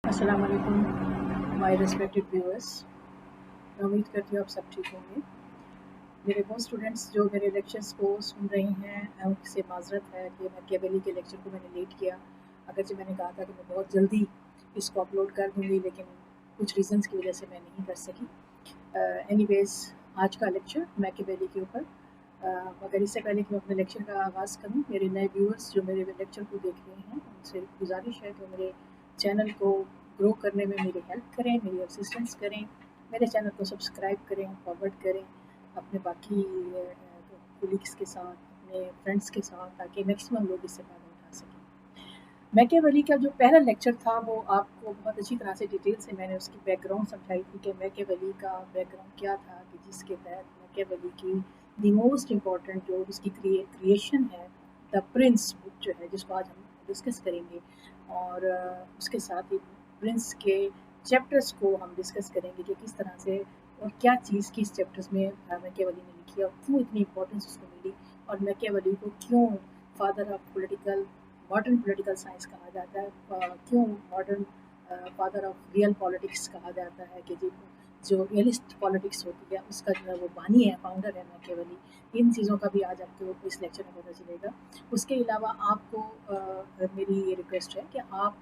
अस्सलाम वालेकुम my respected viewers. मैं उम्मीद करती हूँ आप सब ठीक होंगे। मेरे वो स्टूडेंट्स जो मेरे लेक्चर्स को सुन रहे हैं उनसे माजरत है कि मैकियावेली के लेक्चर को मैंने लेट किया। अगरचे मैंने कहा था कि मैं बहुत जल्दी इसको अपलोड कर दूँगी, लेकिन कुछ रीज़न्स की वजह से मैं नहीं कर सकी। एनीवेज़, आज का लेक्चर मैकियावेली के ऊपर। मगर इससे पहले कि मैं अपने लेक्चर का आगाज़ करूँ, मेरे नए व्यूअर्स जो मेरे लेक्चर को देख रहे हैं उनसे गुजारिश है कि मेरे चैनल को ग्रो करने में मेरी हेल्प करें, मेरी असिस्टेंस करें, मेरे चैनल को सब्सक्राइब करें, फॉरवर्ड करें अपने बाकी कोलीग्स के साथ, अपने फ्रेंड्स के साथ, ताकि मैक्सिमम लोग इससे फ़ायदा उठा सकें। मैकियावेली का जो पहला लेक्चर था वो आपको बहुत अच्छी तरह से डिटेल से मैंने उसकी बैकग्राउंड समझाई थी कि मैकियावेली का बैकग्राउंड क्या था, कि जिसके तहत मैकियावेली की द मोस्ट इम्पॉर्टेंट जो उसकी क्रिएशन है, द प्रिंस बुक जो है, जिसको आज हम डिस्कस करेंगे, और उसके साथ ही प्रिंस के चैप्टर्स को हम डिस्कस करेंगे कि किस तरह से और क्या चीज़ किस चैप्टर्स में मैकियावेली ने लिखी और क्यों इतनी इम्पोर्टेंस उसको मिली, और मैकियावेली को क्यों father of political modern political science कहा जाता है, क्यों modern father of real politics कहा जाता है, कि जो रियलिस्ट पॉलिटिक्स होती है उसका जो है वो बानी है, फाउंडर है मैकियावेली। इन चीज़ों का भी आज आपको इस लेक्चर में पता चलेगा। उसके अलावा आपको मेरी ये रिक्वेस्ट है कि आप,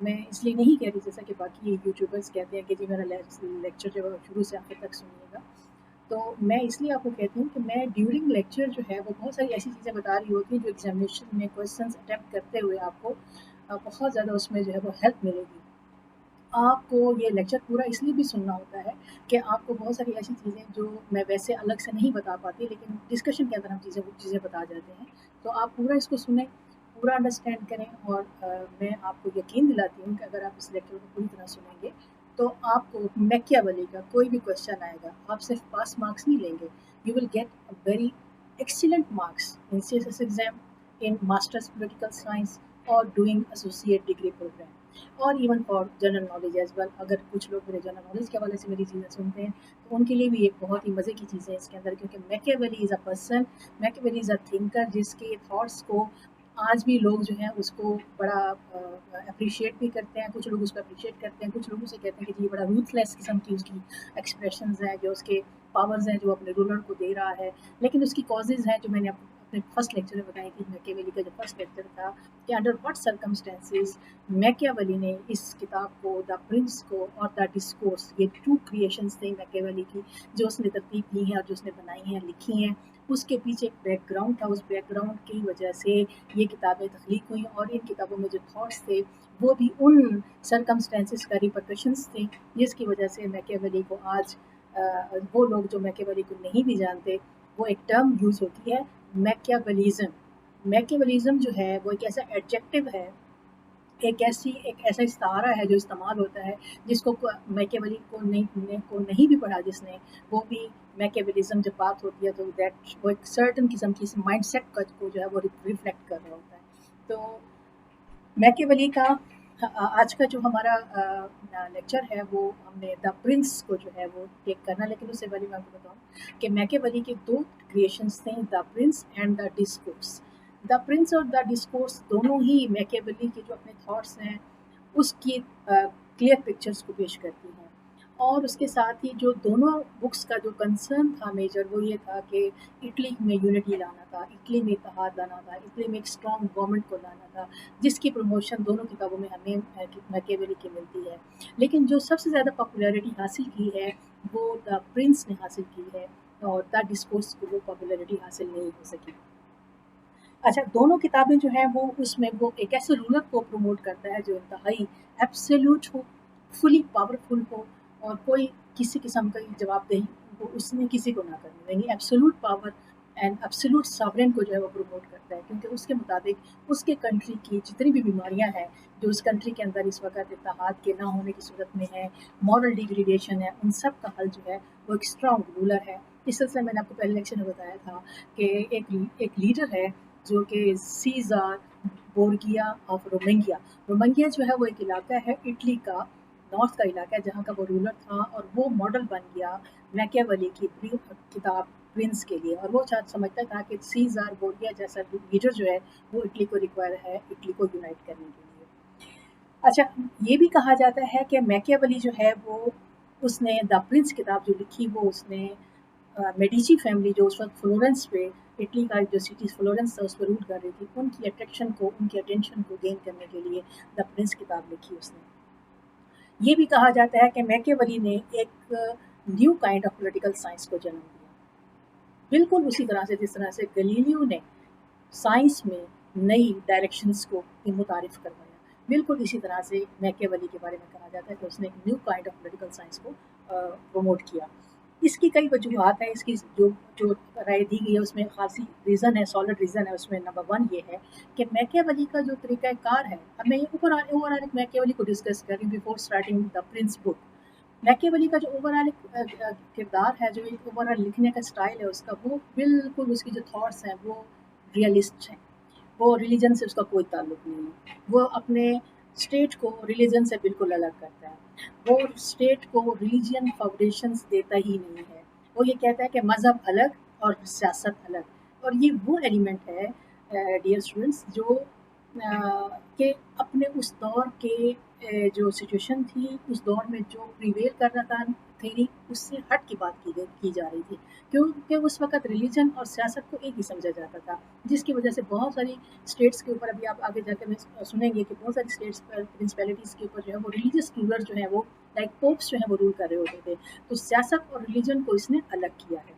मैं इसलिए नहीं कह रही जैसा कि बाकी यूट्यूबर्स कहते हैं कि जी मेरा लेक्चर जो है शुरू से आखिर तक सुनिएगा, तो मैं इसलिए आपको कहती हूँ कि मैं ड्यूरिंग लेक्चर जो है वो बहुत सारी ऐसी चीज़ें बता रही होती हैं जो एग्जामिनेशन में क्वेश्चंस अटेम्प्ट करते हुए आपको बहुत ज़्यादा उसमें जो है वो हेल्प मिलेगी। आपको ये लेक्चर पूरा इसलिए भी सुनना होता है कि आपको बहुत सारी ऐसी चीज़ें जो मैं वैसे अलग से नहीं बता पाती, लेकिन डिस्कशन के अंदर हम चीज़ें बता जाते हैं। तो आप पूरा इसको सुनें, पूरा अंडरस्टैंड करें, और मैं आपको यकीन दिलाती हूँ कि अगर आप इस लेक्चर को पूरी तरह सुनेंगे तो आपको मैकियावेली का कोई भी क्वेश्चन आएगा, आप सिर्फ पास मार्क्स नहीं लेंगे, you will get a very excellent marks in CSS exam, in masters political science, और डूइंग एसोसिएट डिग्री प्रोग्राम, और even for general knowledge as well. अगर कुछ लोग मेरे जनरल नॉलेज के हवाले से मेरी चीज़ें सुनते हैं तो उनके लिए भी एक बहुत ही मज़े की चीज़ है इसके अंदर, क्योंकि Machiavelli is a person, Machiavelli is a thinker जिसके थॉट्स को आज भी लोग जो हैं उसको बड़ा अप्रिशिएट भी करते हैं। कुछ लोग उसको अप्रिशिएट करते हैं, कुछ लोग उसे कहते हैं कि जी ये बड़ा रूथलेस किस्म की उसकी एक्सप्रेशंस हैं, जो उसके पावर्स हैं जो अपने रूलर को दे रहा है। लेकिन उसकी कॉजेज़ हैं जो मैंने अपने फर्स्ट लेक्चर में बताई थी। मैकियावेली का जो फर्स्ट लेक्चर था कि अंडर व्हाट सर्कमस्टेंसेस मैकियावेली ने इस किताब को, द प्रिंस को और द डिस्कोर्स, ये 2 क्रिएशंस थे मैकियावेली की, जो उसने तरतीब दी हैं और जो उसने बनाई हैं, लिखी हैं। उसके पीछे एक बैकग्राउंड था, उस बैकग्राउंड की वजह से ये किताबें तख्लीक हुई, और इन किताबों में जो थॉट्स थे वो भी उन सर्कमस्टेंसेस का रिपरकशंस थे, जिसकी वजह से मैकियावेली को आज वो लोग जो मैकियावेली को नहीं भी जानते, वो एक टर्म यूज़ होती है, मैकियावेलिज़्म। मैकियावेलिज़्म जो है वो एक ऐसा एडजेक्टिव है, एक ऐसा इस्तारा है जो इस्तेमाल होता है, जिसको मैकियावेली को नहीं भी पढ़ा जिसने, वो भी मैकियावेलिज्म जब बात होती है तो दैट वो एक सर्टन किस्म की माइंडसेट को जो है वो रिफ्लेक्ट कर रहा होता है। तो मैकियावेली का आज का जो हमारा लेक्चर है वो हमने द प्रिंस को जो है वो टेक करना, लेकिन उससे पहले मैं आपको बताऊं कि मैकियावेली के 2 क्रिएशंस थे, the Prince and the discourse. The Prince और द डिस्कोर्स दोनों ही मैकियावेली के जो अपने थॉट्स हैं उसकी क्लियर पिक्चर्स को पेश करती हैं। और उसके साथ ही जो दोनों बुक्स का जो कंसर्न था मेजर, वो ये था कि इटली में यूनिटी लाना था, इटली में इत्तेहाद लाना था, इटली में एक स्ट्रॉन्ग गवर्नमेंट को लाना था, जिसकी प्रमोशन दोनों किताबों में हमें मैकियावेली की मिलती है। लेकिन जो सबसे ज़्यादा पॉपुलैरिटी हासिल की है वो द प्रिंस ने हासिल की है, और द डिस्कोर्स को वो पॉपुलैरिटी हासिल नहीं हो सकी। अच्छा, दोनों किताबें जो हैं वो उसमें वो एक ऐसे रूलर को प्रमोट करता है जो इंतहाई एब्सोल्यूट हो, फुली पावरफुल हो, और कोई किसी किस्म की जवाबदेही वो उसने किसी को ना करनी, यानी absolute power and absolute sovereign को जो है वो प्रमोट करता है, क्योंकि उसके मुताबिक उसके कंट्री की जितनी भी बीमारियां हैं जो उस कंट्री के अंदर इस वक्त इत्तेहाद के ना होने की सूरत में है, मॉरल डिग्रेडेशन है, उन सब का हल जो है वो एक स्ट्रॉन्ग रूलर है। इस सिलसिले में मैंने आपको पहले लेक्चर में बताया था कि एक लीडर है जो कि सीज़ार बोर्गिया ऑफ रोमेंगिया। रोमेंगिया जो है वो एक इलाका है इटली का, नॉर्थ का इलाका है, जहाँ का वो रूलर था, और वो मॉडल बन गया मैकियावेली की किताब प्रिंस के लिए। और वो समझता था कि सीज़ार बोर्गिया जैसा लीडर जो है वो इटली को रिक्वायर है, इटली को यूनाइट करने के लिए। अच्छा, ये भी कहा जाता है कि मैकियावेली जो है वो उसने द प्रिंस किताब जो लिखी वो उसने मेडिची फैमिली जो उस वक्त फ्लोरेंस पे इटली का जो सिटी फ्लोरेंस था उस पर रूल कर रही थी, उनकी अट्रैक्शन को उनकी अटेंशन को गेन करने के लिए द प्रिंस किताब लिखी उसने। ये भी कहा जाता है कि मैकियावेली ने एक new kind of political science को जन्म दिया, बिल्कुल उसी तरह से जिस तरह से गलीलियो ने साइंस में नई डायरेक्शंस को मुतारिफ करवाया, बिल्कुल इसी तरह से मैकियावेली के बारे में कहा जाता है कि उसने एक new kind of political science को प्रमोट किया। इसकी कई वजूहत हैं, इसकी जो जो राय दी गई है उसमें खासी रीज़न है, सॉलिड रीज़न है उसमें। नंबर वन ये है कि मैकियावेली का जो तरीक़ाकार है, अब मैं ओवरऑल एक मैकियावेली को डिस्कस कर रही हूँ before starting the Prince book. Machiavelli का जो ओवरऑल किरदार है, जो एक ओवरऑल लिखने का स्टाइल है उसका, वो बिल्कुल उसकी जो थॉट्स हैं वो रियलिस्ट हैं। वो रिलीजन से उसका कोई ताल्लुक नहीं है। वो अपने स्टेट को रिलीजन से बिल्कुल अलग करता है। वो स्टेट को रिलीजियन फाउंडेशंस देता ही नहीं है। वो ये कहता है कि मज़हब अलग और सियासत अलग। और ये वो एलिमेंट है डियर स्टूडेंट्स जो कि अपने उस दौर के जो सिचुएशन थी, उस दौर में जो प्रिवेल कर रहा था थ्योरी, उससे हट के बात की जा रही थी। क्योंकि उस वक़्त रिलीजन और सियासत को एक ही समझा जाता था, जिसकी वजह से बहुत सारी स्टेट्स के ऊपर, अभी आप आगे जाकर में सुनेंगे कि बहुत सारी स्टेट्स पर प्रिंसिपैलिटीज़ के ऊपर जो है वो रिलीजियस रूलर जो हैं वो लाइक पोप्स जो हैं वो रूल कर रहे होते थे। तो सियासत और रिलीजन को इसने अलग किया है।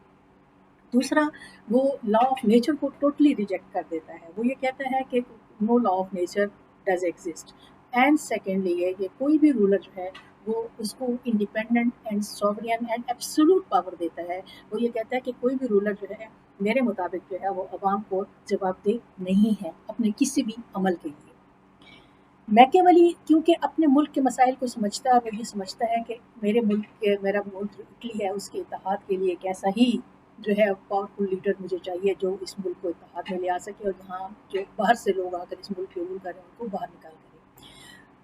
दूसरा, वो लॉ ऑफ नेचर को टोटली रिजेक्ट कर देता है। वो ये कहता है कि no law of nature does exist. And secondly ये कि कोई भी रूलर जो है वो उसको independent and sovereign and absolute power देता है। वो ये कहता है कि कोई भी रूलर जो है मेरे मुताबिक जो है वो अवाम को जवाबदेह नहीं है अपने किसी भी अमल के लिए। मैकियावेली क्योंकि अपने मुल्क के मसाइल को समझता है, वो ये समझता है कि मेरा मुल्क जो इटली है उसके इत्तेहाद के लिए एक ऐसा ही जो है पावरफुल लीडर मुझे चाहिए जो इस मुल्क को इत्तेहाद में ले आ सके और यहाँ जो बाहर से लोग आकर इस मुल्क के रूल करें उनको बाहर निकाल करें।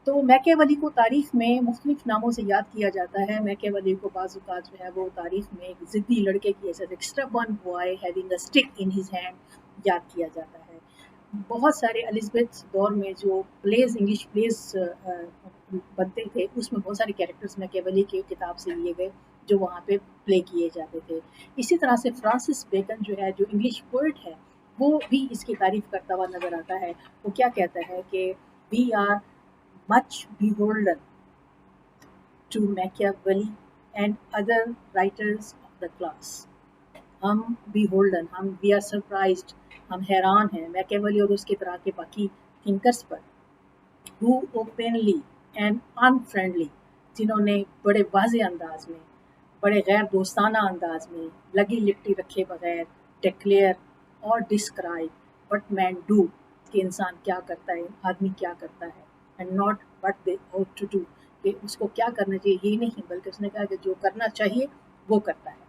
तो मैकियावेली को तारीख में मुख्तलिफ नामों से याद किया जाता है। मैकियावेली को बाज़ औक़ात जो है वो तारीख में एक ज़िद्दी लड़के की ऐसे stubborn boy having a stick in his hand याद किया जाता है। बहुत सारे एलिज़ाबेथ दौर में जो प्लेज़ इंग्लिश प्लेज़ बनते थे उसमें बहुत सारे कैरेक्टर्स मैकियावेली की किताब से लिए गए जो वहाँ पे प्ले किए जाते थे। इसी तरह से फ्रांसिस बेकन जो है, जो इंग्लिश पोएट है, वो भी इसकी तारीफ़ करता हुआ नज़र आता है। वो क्या कहता है कि we are much beholden to Machiavelli and other writers of the class. हम beholden, हम वी आर सरप्राइज्ड, हम हैरान हैं मैकियावेली और उसके तरह के बाकी थिंकर्स पर, who openly and unfriendly, जिन्होंने बड़े वाज़े अंदाज में, बड़े गैर दोस्ताना अंदाज में, लगी लिट्टी रखे बगैर डिक्लेयर और डिस्क्राइब व्हाट मैन डू, कि इंसान क्या करता है, आदमी क्या करता है, and not what they ought to do, कि उसको क्या करना चाहिए ये नहीं, बल्कि उसने कहा कि जो करना चाहिए वो करता है।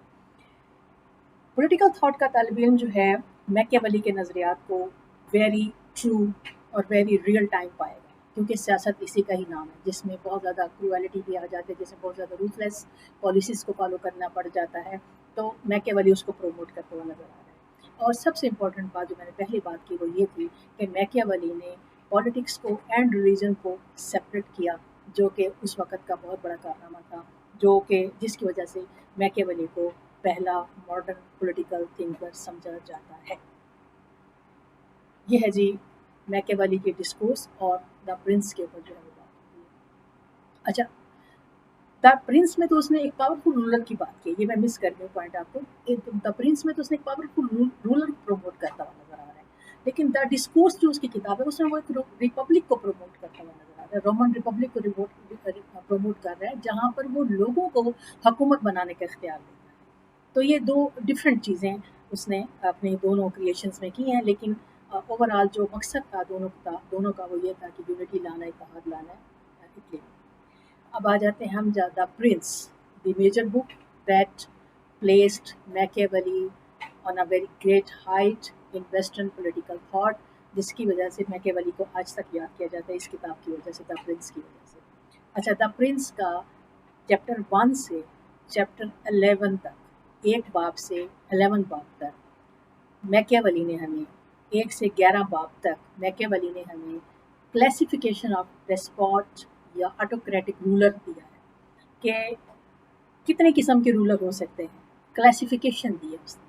पॉलिटिकल थॉट का तालिब इल्म जो है मैकियावेली के नज़रियात को वेरी ट्रू और वेरी रियल टाइम पाएगा, क्योंकि सियासत इसी का ही नाम है जिसमें बहुत ज़्यादा क्रूएलिटी भी आ जाती है, जिसमें बहुत ज़्यादा रूथलेस पॉलिसीज़ को फॉलो करना पड़ जाता है। तो मैकियावेली उसको प्रमोट करते हुए नज़र आ रहा है। और सबसे इम्पोर्टेंट बात जो मैंने पहली बात की वो ये थी कि मैकियावेली ने पॉलिटिक्स को एंड रिलीजन को सेपरेट किया, जो कि उस वक़्त का बहुत बड़ा कारनामा था, जो कि जिसकी वजह से मैकियावेली को पहला मॉडर्न पॉलिटिकल थिंकर समझा जाता है। ये है जी मैकियावेली के डिस्कोर्स और द प्रिंस के ऊपर जो है वो बात होती है। अच्छा, द प्रिंस में तो उसने एक पावरफुल रूलर की बात की, ये मैं मिस कर गई हूँ पॉइंट आपको। द प्रिंस में तो उसने एक पावरफुल रूलर प्रमोट करता हुआ नजर आ रहा है, लेकिन द डिस्कोर्स जो उसकी किताब है उसमें वो एक रिपब्लिक को प्रमोट करता हुआ नजर आ रहा है, रोमन रिपब्लिक को प्रमोट कर रहा है, जहाँ पर वो लोगों को हुकूमत बनाने का इख्तियार देता है। तो ये दो डिफरेंट चीज़ें उसने अपने दोनों क्रिएशंस में की हैं, लेकिन ओवरऑल जो मकसद था दोनों का वो ये था कि यूनिटी लाना, इत्तेहाद लाना है इटली में। अब आ जाते हैं हम the Prince, the major book that placed Machiavelli on a very great height in western political thought, जिसकी वजह से मैकियावेली को आज तक याद किया जाता है इस किताब की वजह से, द प्रिंस की वजह से। अच्छा, द प्रिंस का चैप्टर 1 से चैप्टर 11 तक, 1 बाब से 11 बाब तक मैकियावेली ने हमें, 1 से 11 बाब तक मैकियावेली ने हमें क्लासिफिकेशन ऑफ डेस्पॉट या ऑटोक्रेटिक रूलर दिया है कि कितने किस्म के रूलर हो सकते हैं, क्लासिफिकेशन दी है उसने,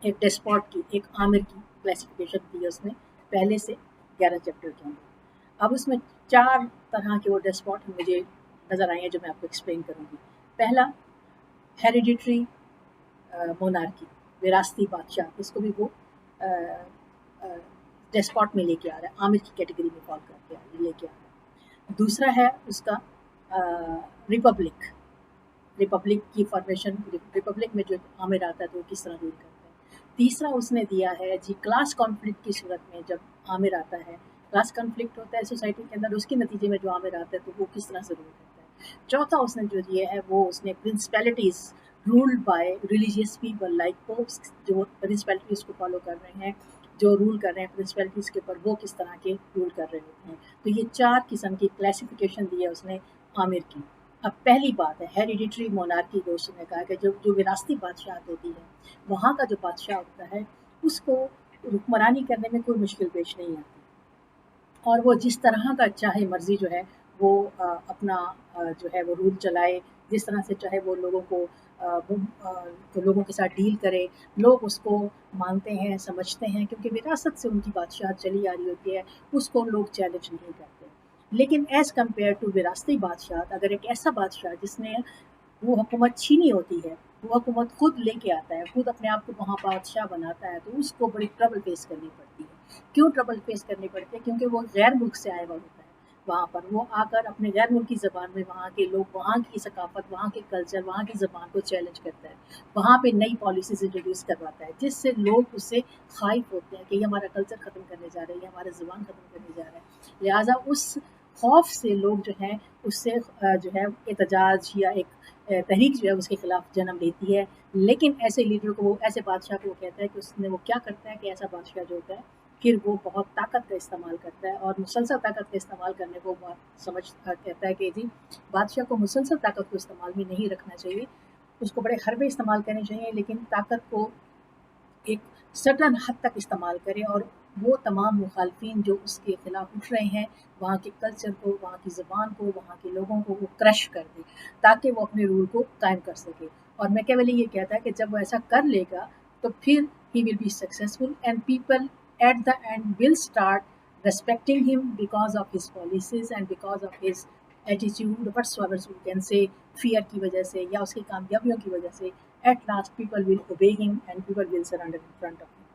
एक डेस्पॉट की, एक आमिर की क्लासिफिकेशन दी है उसने पहले से 11 चैप्टर के अंदर। अब उसमें 4 तरह के वो डेस्पॉट मुझे नज़र आए हैं जो मैं आपको एक्सप्लेन करूँगी। पहला हेरिडिटरी मोनार्की, विरासती बादशाह, इसको भी वो डेस्पॉट में लेके आ रहा है, आमिर की कैटेगरी में फॉल करके लेके आ रहा है। दूसरा है उसका रिपब्लिक, रिपब्लिक की फॉर्मेशन, रिपब्लिक में जो आमिर आता है तो वो किस तरह रूल करता है। तीसरा उसने दिया है जी क्लास कॉन्फ्लिक्ट की सूरत में जब आमिर आता है, क्लास कॉन्फ्लिक्ट होता है सोसाइटी के अंदर, उसके नतीजे में जो आमिर आता है तो वो किस तरह से रूल करता है। चौथा उसने जो दिया है वो उसने principalities ruled by religious people like popes, जो प्रिंसिपैलिटीज़ को फॉलो कर रहे हैं, जो रूल कर रहे हैं प्रिंसिपैलिटीज़ के ऊपर, वो किस तरह के रूल कर रहे होते हैं। तो ये 4 किस्म की क्लासिफिकेशन दी है उसने आमिर की। अब पहली बात है हेरिडिटरी मोनार्की को उसने कहा कि जो विरासती बादशाहत होती है, वहाँ का जो बादशाह होता है उसको हुक्मरानी करने में कोई मुश्किल पेश नहीं आती और वो जिस तरह का चाहे मर्जी जो है वो अपना जो है वो रूल चलाए, जिस तरह से चाहे वो लोगों को तो लोगों के साथ डील करे, लोग उसको मानते हैं, समझते हैं, क्योंकि विरासत से उनकी बादशाह चली आ रही होती है, उसको लोग चैलेंज नहीं करते। लेकिन एज़ कम्पेयर टू विरासती बादशाह, अगर एक ऐसा बादशाह जिसने वो हुकूमत छीनी होती है, वो हुकूमत खुद लेके आता है, खुद अपने आप को वहाँ बादशाह बनाता है, तो उसको बड़ी ट्रबल फेस करनी पड़ती है। क्यों ट्रबल फेस करनी पड़ती है? क्योंकि वो गैर मुल्क से आया हुआ होता है, वहाँ पर वो आकर अपने गैर मुल्की ज़बान में वहाँ के लोग, वहाँ की सकाफत, वहाँ के कल्चर, वहाँ की ज़बान को चैलेंज करता है, वहाँ पे नई पॉलिसीज़ इंट्रोड्यूस करवाता है, जिससे लोग उससे ख़ाइफ़ होते हैं कि ये हमारा कल्चर ख़त्म करने जा रहा है, ये हमारा ज़बान ख़त्म करने जा रहा है। लिहाजा उस खौफ से लोग जो हैं उससे जो है एहतजाज या एक तहरीक जो है उसके खिलाफ जन्म लेती है। लेकिन ऐसे लीडर को, वो ऐसे बादशाह को वो कहता है कि उसने वो क्या करता है कि ऐसा बादशाह जो होता है फिर वो बहुत ताकत का इस्तेमाल करता है और मुसलसल ताकत का इस्तेमाल करने को कहता है कि जी बादशाह को मुसलसल ताकत को इस्तेमाल में नहीं रखना चाहिए, उसको बड़े हरबे इस्तेमाल करने चाहिए, लेकिन ताकत को एक सर्टन हद तक इस्तेमाल करे और वो तमाम मुखालफिन जो उसके खिलाफ उठ रहे हैं, वहाँ के कल्चर को, वहाँ की ज़बान को, वहाँ के लोगों को वो क्रश कर दे ताकि वो अपने रूल को कायम कर सके। और मैकियावेली ये कहता है कि जब वो ऐसा कर लेगा तो फिर he will be successful and people at the end will start respecting him because of his policies and because of his attitude whatsoever we can say, fear की वजह से या उसकी कामयाबियों की वजह से at last people will obey him and people will surrender in front of him।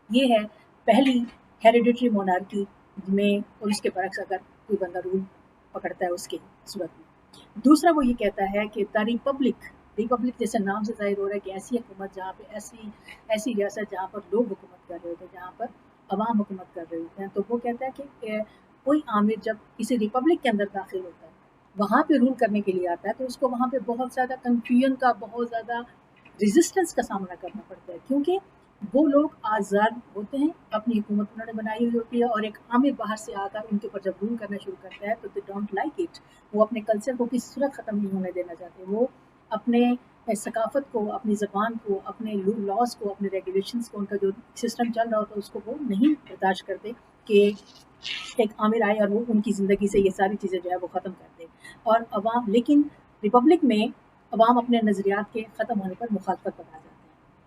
ये है पहली हेरिडिटरी मोनार्की में, और उसके बरक्स अगर कोई बंदा रूल पकड़ता है उसके सूरत में। दूसरा वो ये कहता है कि द रिपब्लिक, रिपब्लिक जैसे नाम से जाहिर हो रहा है कि ऐसी हुकूमत जहाँ पे ऐसी रियासत जहाँ पर लोग हुकूमत कर रहे होते हैं, जहाँ पर अवाम हुकूमत कर रहे होते हैं। तो वो कहता है कि कोई आमिर जब किसी रिपब्लिक के अंदर दाखिल होता है, वहाँ पे रूल करने के लिए आता है, तो उसको वहाँ पे बहुत ज़्यादा कन्फ्यूजन का, बहुत ज़्यादा रेजिस्टेंस का सामना करना पड़ता है, क्योंकि वो लोग आज़ाद होते हैं, अपनी हुकूमत उन्होंने बनाई हुई होती है और एक आमिर बाहर से आकर उनके ऊपर जब रूल करना शुरू करता है तो दे डोंट लाइक इट। वो अपने कल्चर को किसी सूरत ख़त्म नहीं होने देना चाहते, वो अपने सकाफत को, अपनी ज़बान को, अपने लॉज को, अपने रेगुलेशंस को, उनका जो सिस्टम चल रहा होता है उसको वो नहीं बर्दाश्त करते कि एक आमिर आए और वो उनकी ज़िंदगी से ये सारी चीज़ें जो है वो ख़त्म कर दे। और अवाम, लेकिन रिपब्लिक में अवाम अपने नज़रियात के ख़त्म होने पर मुखालफत बता जाते हैं,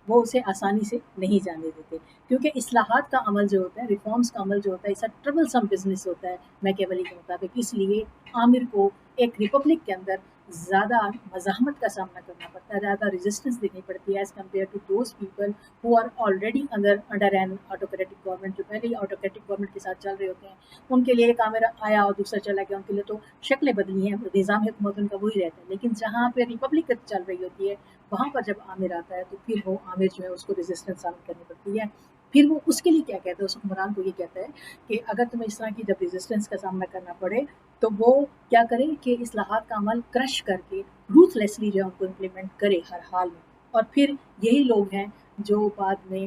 वो उसे आसानी से नहीं जाने देते, क्योंकि इस्लाहात का अमल जो होता है, रिफॉर्म्स का अमल जो होता है, इस ट्रबल सम बिजनेस होता है मैकियावेली के मुताबिक। इसलिए आमिर को एक रिपब्लिक के अंदर ज़्यादा मज़ाहमत का सामना करना पड़ता है, ज़्यादा रेजिस्टेंस देनी पड़ती है as compare to those people who are already under an autocratic government, जो पहले ही ऑटोक्रेटिक गवर्नमेंट के साथ चल रहे होते हैं। उनके लिए एक आमिर आया और दूसरा चला गया, उनके लिए तो शक्लें बदली हैं, निज़ाम हुकूमत उनका वही रहता है। लेकिन जहाँ पे रिपब्लिक चल रही होती है, वहाँ पर जब आमिर आता है तो फिर वो आमिर जो है उसको रेजिस्टेंस साबित करनी पड़ती है। फिर वो उसके लिए क्या कहता है, उस हुक्मरान को ये कहता है कि अगर तुम्हें इस तरह की जब रेजिस्टेंस का सामना करना पड़े तो वो क्या करे कि इस्लाहात का अमल क्रश करके रूथलेसली जो है उनको इम्प्लीमेंट करे हर हाल में। और फिर यही लोग हैं जो बाद में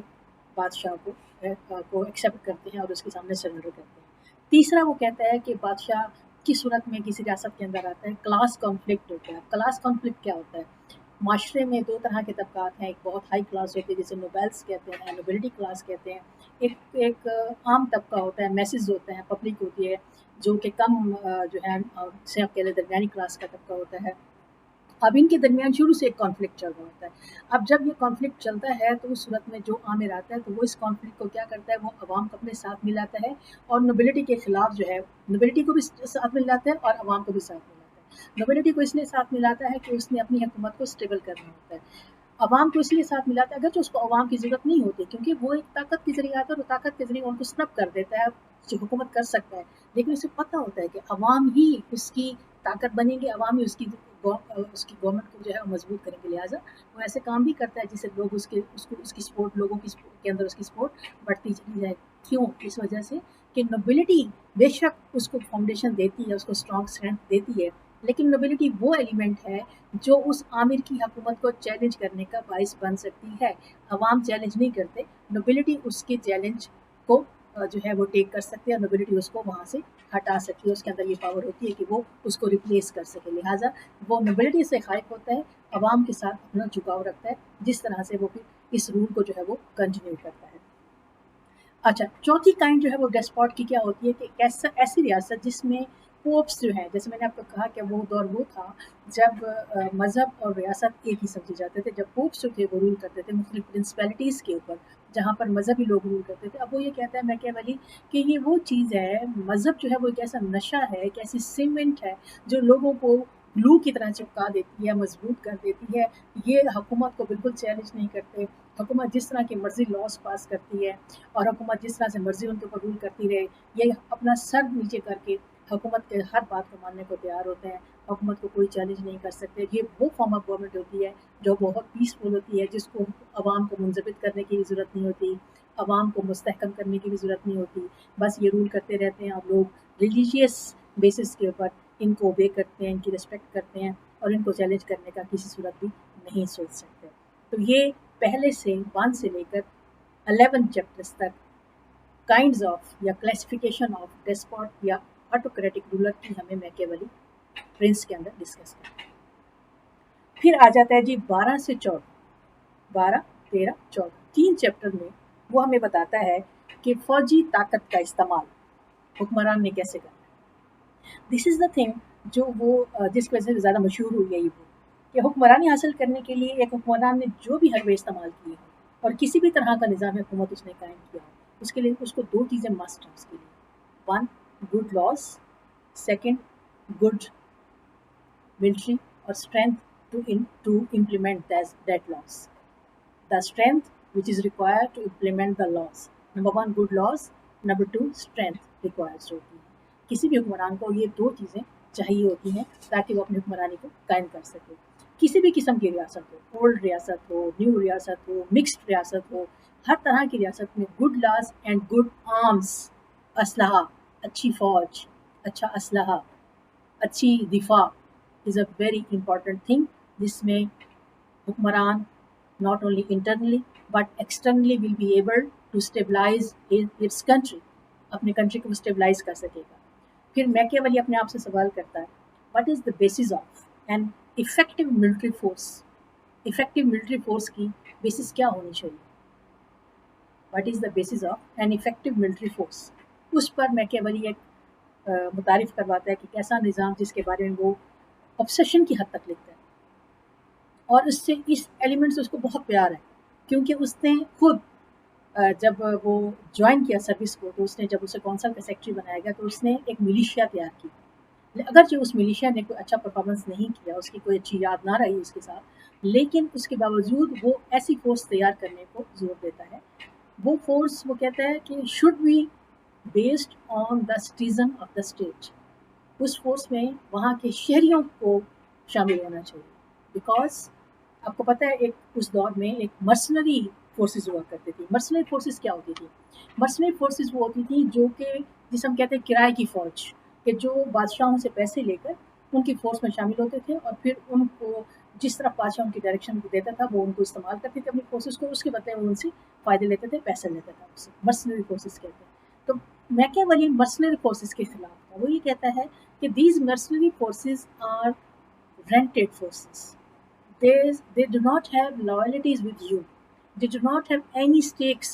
बादशाह को एक्सेप्ट करते हैं और उसके सामने सरेंडर करते हैं। तीसरा वो कहता है कि बादशाह की सूरत में किसी रियासत के अंदर आता है, क्लास कॉन्फ्लिक्ट होता है। क्लास कॉन्फ्लिक्ट क्या होता है? माशरे में 2 तरह के तबकात हैं, एक बहुत हाई क्लास होती है जिसे नोबेल्स कहते हैं, नोबिलिटी क्लास कहते हैं, एक आम तबका होता है, मैसेज होते हैं, पब्लिक होती है, जो कि कम जो है से आप कह लें दरमियानी क्लास का तबका होता है। अब इनके दरमियान शुरू से एक कॉन्फ्लिक्ट चल रहा होता है। अब जब ये कॉन्फ्लिक्ट चलता है तो उस सूरत में जो आमिर आता है तो वो इस कॉन्फ्लिक्ट को क्या करता है, वो अवाम को अपने साथ मिलाता है और नोबिलिटी के खिलाफ जो है, नोबिलिटी को भी साथ मिलाता है और अवाम को भी साथ मिलाता है। नोबिलिटी को इसलिए साथ मिलाता है कि उसने अपनी हुकूमत को स्टेबल करना होता है। अवाम को इसलिए साथ मिलाता है अगर जो उसको अवाम की ज़रूरत नहीं होती, क्योंकि वो एक ताकत के ज़रिए आता है और ताकत के ज़रिए उनको स्नब कर देता है, जो हुकूमत कर सकता है। लेकिन उसे पता होता है कि अवाम ही उसकी ताकत बनेंगे, अवाम ही उसकी गवर्नमेंट को जो है मजबूत करेंगे। लिहाजा वो ऐसे काम भी करता है जिससे लोग उसकी सपोर्ट, लोगों की के अंदर उसकी सपोर्ट बढ़ती चली जाए। क्यों? इस वजह से कि नोबिलिटी बेशक उसको फाउंडेशन देती है, उसको स्ट्रॉन्ग स्ट्रेंथ देती है, लेकिन नोबिलिटी वो एलिमेंट है जो उस आमिर की हुकूमत को चैलेंज करने का बाइस बन सकती है। अवाम चैलेंज नहीं करते, नोबिलिटी उसके चैलेंज को जो है वो टेक कर सकती है, नोबिलिटी उसको वहाँ से हटा सकती है, उसके अंदर ये पावर होती है कि वो उसको रिप्लेस कर सके। लिहाजा वो नोबिलिटी से खाइफ होता है, अवाम के साथ अपना झुकाव रखता है, जिस तरह से वो फिर इस रूल को जो है वो कंटिन्यू करता है। अच्छा, चौथी काइंड जो है वो डेस्पॉट की क्या होती है कि ऐसी रियासत जिसमें पोप्स जो हैं, जैसे मैंने आपको कहा कि वो दौर वो था जब मज़हब और रियासत एक ही समझे जाते थे। जब पोप्स जो थे वो रूल करते थे मुख्तलिफ प्रिंसिपैलिटीज़ के ऊपर, जहाँ पर मज़हबी लोग रूल करते थे। अब वो ये कहता है मैकियावेली कि ये वो चीज़ है, मज़हब जो है वो एक ऐसा नशा है, एक ऐसी सीमेंट है जो लोगों को ग्लू की तरह चिपका देती है, मजबूत कर देती है। ये हुकूमत को बिल्कुल चैलेंज नहीं करते। हुकूमत जिस तरह की मर्ज़ी लॉज पास करती है और हुकूमत जिस तरह से मर्ज़ी उनके ऊपर रूल करती रहे, ये अपना सर नीचे करके हुकूमत के हर बात को मानने को तैयार होते हैं। हुकूमत को कोई चैलेंज नहीं कर सकते। ये वो फॉर्म ऑफ गवर्नमेंट होती है जो बहुत पीसफुल होती है, जिसको अवाम को मुंजबित करने की भी ज़रूरत नहीं होती, अवाम को मुस्तहकम करने की भी ज़रूरत नहीं होती। बस ये रूल करते रहते हैं और लोग रिलीजियस बेसिस के ऊपर इनको ओबे करते हैं, इनकी रिस्पेक्ट करते हैं और इनको चैलेंज करने का किसी सूरत भी नहीं सोच सकते। तो ये पहले से 1 से लेकर 11 चैप्टर्स तक काइंड्स ऑफ या क्लासिफिकेशन ऑफ डेस्पॉट या ऑटोक्रेटिक रूलर की हमें मैकियावेली प्रिंस के अंदर डिस्कस करते हैं। फिर आ जाता है जी 12 से 14, 12, 13, 14 3 चैप्टर में वो हमें बताता है कि फौजी ताकत का इस्तेमाल हुक्मरान ने कैसे करना है। दिस इज़ द थिंग जो वो जिसकी वजह से ज़्यादा मशहूर हुई है ये बुक, कि हुक्मरानी हासिल करने के लिए एक हुक्मरान ने जो भी हरबे इस्तेमाल किए हैं और किसी भी तरह का निज़ाम हुकूमत उसने कायम किया हो, उसके लिए उसको 2 चीज़ें मस्ट हैं उसके लिए। 1 good laws, second good military or strength to implement that laws. The strength which is required to implement the laws. Number 1 good laws, number 2 strength requires होती है। किसी भी हुक्मरान को ये 2 चीज़ें चाहिए होती हैं ताकि वो अपनी हुक्मरानी को कायम कर सके। किसी भी किस्म की रियासत हो, ओल्ड रियासत हो, न्यू रियासत हो, मिक्स्ड रियासत हो, हर तरह की रियासत में good laws and good arms, असलहा, अच्छी फ़ौज, अच्छा असलहा, अच्छी दिफा is a very important thing, जिसमें हुक्मरान not only internally but externally will be able to stabilize its country, अपने कंट्री को स्टेबलाइज कर सकेगा। फिर मैकियावेली अपने आप से सवाल करता है what is the basis of an effective military force. Effective military force की बेसिस क्या होनी चाहिए? What is the basis of an effective military force. उस पर मैकियावेली एक मुतारिफ करवाता है कि कैसा निज़ाम जिसके बारे में वो ऑब्सेशन की हद तक लिखता है और उससे इस एलिमेंट से उसको बहुत प्यार है, क्योंकि उसने खुद जब वो ज्वाइन किया सर्विस को तो उसने जब उसे कौंसल का सेक्रेटरी बनाया गया तो उसने एक मिलिशिया तैयार की। अगरचे उस मिलिशिया ने कोई अच्छा परफॉर्मेंस नहीं किया, उसकी कोई अच्छी याद ना रही उसके साथ, लेकिन उसके बावजूद वो ऐसी फोर्स तैयार करने को जोर देता है। वो फोर्स वो कहता है कि should be based on the citizen of the state. उस फोर्स में वहाँ के शहरियों को शामिल होना चाहिए, बिकॉज आपको पता है एक उस दौर में एक मर्सनरी फोर्सेस हुआ करती थी। मर्सनरी फोर्सेस क्या होती थी? मर्सनरी फोर्सेस वो होती थी जो कि जिसे हम कहते हैं किराए की फ़ौज, कि जो बादशाहों से पैसे लेकर उनकी फ़ोर्स में शामिल होते थे और फिर उनको जिस तरफ बादशाह उनकी डायरेक्शन देता था वो उनको इस्तेमाल करते थे अपनी फोर्सेस को, उसके बदले वो उनसे फ़ायदे लेते थे, पैसे लेते थे उससे। मर्सनरी फोर्सेस कहते हैं। तो मैकियावेली मर्सनरी फोर्सेस के खिलाफ था। वो ये कहता है कि these mercenary forces are rented forces. They do not have loyalties with you. They do not have any stakes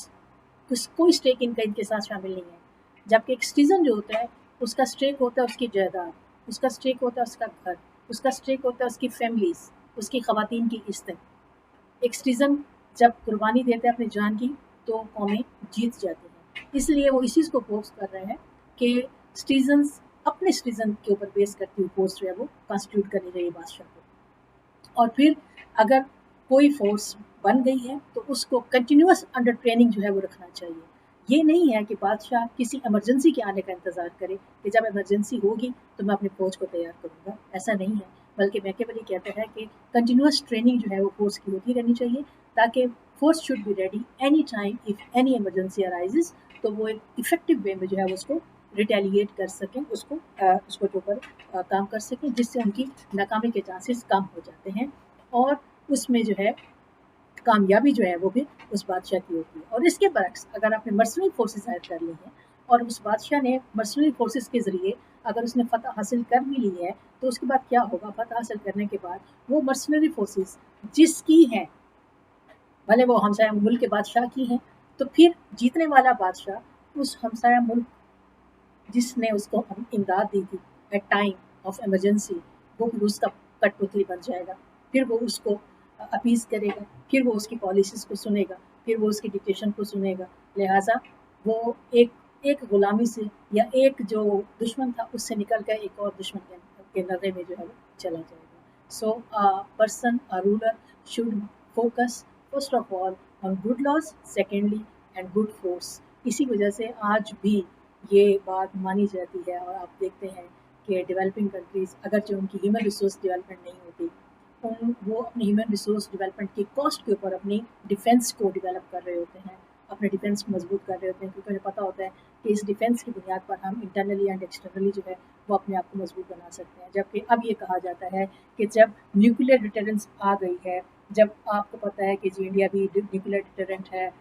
कोई स्टेक इनके साथ शामिल नहीं है। जबकि एक सिटीजन जो होता है उसका स्टेक होता है उसकी जायदाद, उसका स्टेक होता है उसका घर, उसका स्टेक होता है उसकी फैमिलीज, उसकी खवातीन की इज्जत। एक सिटीजन जब कुर्बानी देता है अपनी जान की तो कौमें जीत जाती हैं। इसलिए वो इसी को फोर्स कर रहे हैं कि सिटीजन्स अपने सिटीजन के ऊपर बेस करती हुई फोर्स जो है वो कॉन्स्टिट्यूट करनी चाहिए बादशाह को। और फिर अगर कोई फोर्स बन गई है तो उसको कंटिन्यूस अंडर ट्रेनिंग जो है वो रखना चाहिए। ये नहीं है कि बादशाह किसी इमरजेंसी के आने का इंतज़ार करे कि जब इमरजेंसी होगी तो मैं अपनी फौज को तैयार करूँगा, ऐसा नहीं है। बल्कि मैकियावेली कहता है कि कंटिन्यूस ट्रेनिंग जो है वो फोर्स की होती रहनी चाहिए ताकि force should be ready any time if any emergency arises, तो वो एक इफेक्टिव वे में जो है वो उसको रिटेलिएट कर सकें, उसको के ऊपर काम कर सकें, जिससे उनकी नाकामी के चांसेस कम हो जाते हैं और उसमें जो है कामयाबी जो है वो भी उस बादशाह की होती है। और इसके बरक्स अगर आपने मर्सनरी फोर्सेस हायर कर ली हैं और उस बादशाह ने मर्सनरी फोर्सेस के ज़रिए अगर उसने फ़तह हासिल कर भी ली है तो उसके बाद क्या होगा? फ़तह हासिल करने के बाद वो मर्सनरी फोर्सेस जिसकी हैं, भले वो हमसाया मुल्क के बादशाह की हैं, तो फिर जीतने वाला बादशाह उस हमसाया मुल्क जिसने उसको इमदाद दी थी एट टाइम ऑफ इमरजेंसी, वो फिर उसका कठपुतली बन जाएगा। फिर वो उसको अपीज़ करेगा, फिर वो उसकी पॉलिसीज़ को सुनेगा, फिर वो उसकी डिक्टेशन को सुनेगा। लिहाजा वो एक एक गुलामी से या एक जो दुश्मन था उससे निकल कर एक और दुश्मन के नज़े में जो है वो चला जाएगा। So person a ruler should focus first of all on good laws, secondly and good force. इसी वजह से आज भी ये बात मानी जाती है और आप देखते हैं कि डेवलपिंग कंट्रीज़ अगरचे उनकी ह्यूमन रिसोर्स डेवलपमेंट नहीं होती, वो अपनी ह्यूमन रिसोर्स डेवलपमेंट की कॉस्ट के ऊपर अपनी डिफेंस को डेवलप कर रहे होते हैं, अपने डिफेंस को मजबूत कर रहे होते हैं, क्योंकि उन्हें पता होता है कि इस डिफेंस की बुनियाद पर हम इंटरनली एंड एक्सटर्नली जो है वो अपने आप को मजबूत बना सकते हैं। जबकि अब ये कहा जाता है कि जब न्यूक्लियर डिटरेंस आ गई है, जब आपको पता है कि जी इंडिया भी न्यूक्लियर डिटरेंट है,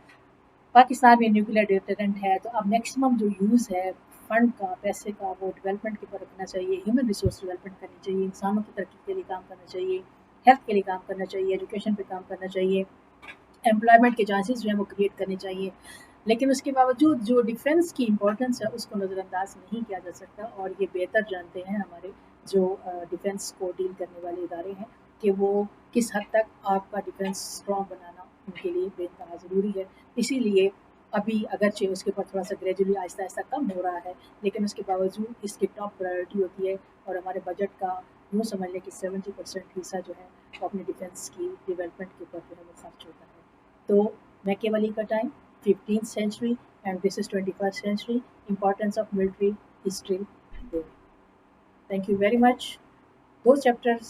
पाकिस्तान में न्यूक्लियर डिटरेंट है, तो अब मैक्सिमम जो यूज़ है फंड का, पैसे का, वो डेवलपमेंट के ऊपर रखना चाहिए, ह्यूमन रिसोर्स डेवलपमेंट करनी चाहिए, इंसानों की तरक्की के लिए काम करना चाहिए, हेल्थ के लिए काम करना चाहिए, एजुकेशन पे काम करना चाहिए, एम्प्लॉयमेंट के चांसेस जो है वो क्रिएट करने चाहिए। लेकिन उसके बावजूद जो डिफेंस की इम्पोर्टेंस है उसको नज़रअंदाज नहीं किया जा सकता और ये बेहतर जानते हैं हमारे जो डिफेंस को डील करने वाले इदारे हैं कि वो किस हद तक आपका डिफेंस स्ट्रॉन्ग बनाना उनके लिए बेहतहा ज़रूरी है। इसीलिए अभी अगरचे उसके ऊपर थोड़ा सा ग्रेजुअली आहिस्ता आहिस्ता कम हो रहा है, लेकिन उसके बावजूद इसकी टॉप प्रायोरिटी होती है और हमारे बजट का यूँ समझ लें कि 70% हिस्सा जो है वो अपने डिफेंस की डेवलपमेंट के ऊपर जो है वो खर्च होता है। तो मैकियावेली का time 15th century and this is 21st century, importance of military is still there. Thank you very much. दो चैप्टर्स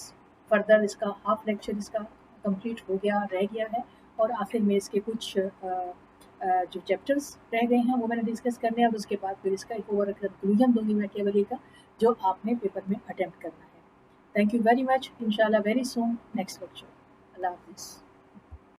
फर्दर इसका हाफ लेक्चर इसका कंप्लीट हो गया रह गया है और आखिर में इसके कुछ जो चैप्टर्स रह गए हैं वो मैंने डिस्कस करने हैं और उसके बाद फिर इसका एक ओवर कंक्लूजन दूंगी मैकियावेली का जो आपने पेपर में अटेम्प्ट करना है। Thank you very much. इंशाल्लाह वेरी सून नेक्स्ट लेक्चर। अल्लाह हाफिज़।